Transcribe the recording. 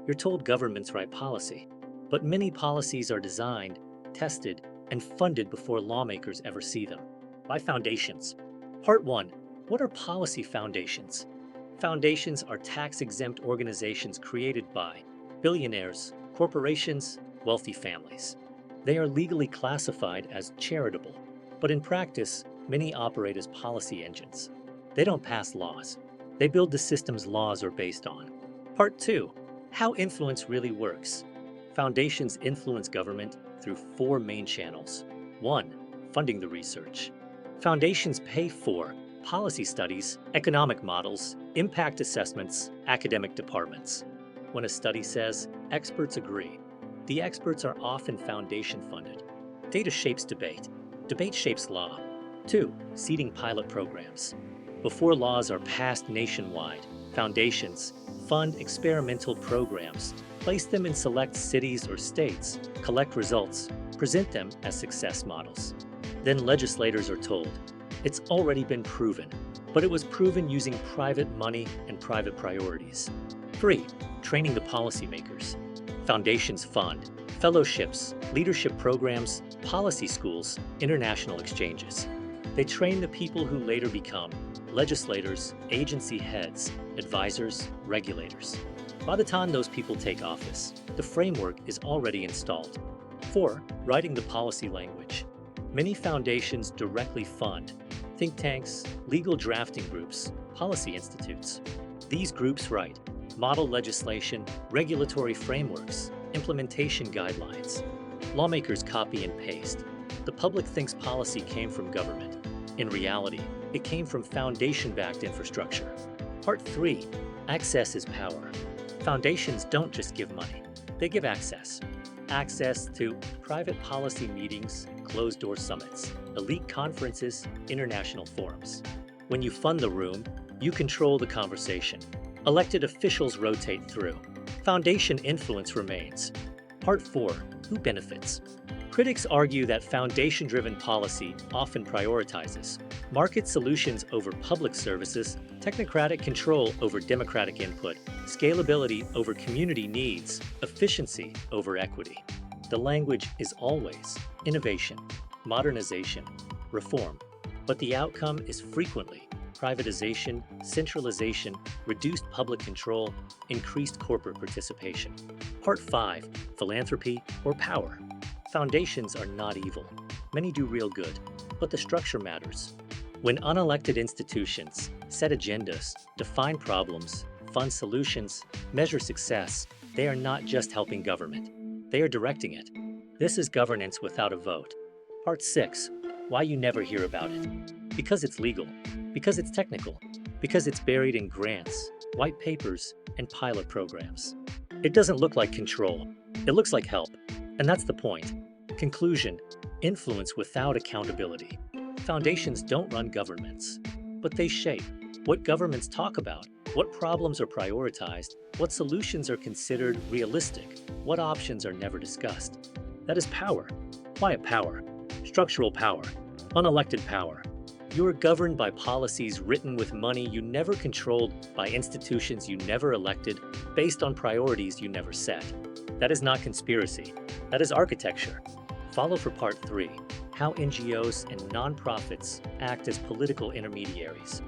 You're told governments write policy, but many policies are designed, tested, and funded before lawmakers ever see them. By foundations. Part 1. What are policy foundations? Foundations are tax-exempt organizations created by billionaires, corporations, wealthy families. They are legally classified as charitable, but in practice, many operate as policy engines. They don't pass laws. They build the systems laws are based on. Part 2. How influence really works. Foundations influence government through 4 main channels. 1. Funding the research. Foundations pay for policy studies, economic models, impact assessments, academic departments. When a study says, experts agree, the experts are often foundation funded. Data shapes debate. Debate shapes law. 2. Seeding pilot programs. Before laws are passed nationwide, foundations fund experimental programs, place them in select cities or states, collect results, present them as success models. Then legislators are told, it's already been proven, but it was proven using private money and private priorities. 3. Training the policymakers. Foundations fund fellowships, leadership programs, policy schools, international exchanges. They train the people who later become legislators, agency heads, advisors, regulators. By the time those people take office, the framework is already installed. 4. Writing the policy language. Many foundations directly fund think tanks, legal drafting groups, policy institutes. These groups write model legislation, regulatory frameworks, implementation guidelines. Lawmakers copy and paste. The public thinks policy came from government. In reality, it came from foundation-backed infrastructure. Part 3. Access is power. Foundations don't just give money, they give access. Access to private policy meetings, closed-door summits, elite conferences, international forums. When you fund the room, you control the conversation. Elected officials rotate through. Foundation influence remains. Part 4. Who benefits? Critics argue that foundation-driven policy often prioritizes market solutions over public services, technocratic control over democratic input, scalability over community needs, efficiency over equity. The language is always innovation, modernization, reform, but the outcome is frequently privatization, centralization, reduced public control, increased corporate participation. Part 5. Philanthropy or power. Foundations are not evil. Many do real good, but the structure matters. When unelected institutions set agendas, define problems, fund solutions, measure success, they are not just helping government. They are directing it. This is governance without a vote. Part 6. Why you never hear about it. Because it's legal. Because it's technical. Because it's buried in grants, white papers, and pilot programs. It doesn't look like control. It looks like help. And that's the point. Conclusion. Influence without accountability. Foundations don't run governments, but they shape what governments talk about, what problems are prioritized, what solutions are considered realistic, what options are never discussed. That is power. Quiet power. Structural power. Unelected power. You are governed by policies written with money you never controlled, by institutions you never elected, based on priorities you never set. That is not conspiracy. That is architecture. Follow for Part 3, how NGOs and nonprofits act as political intermediaries.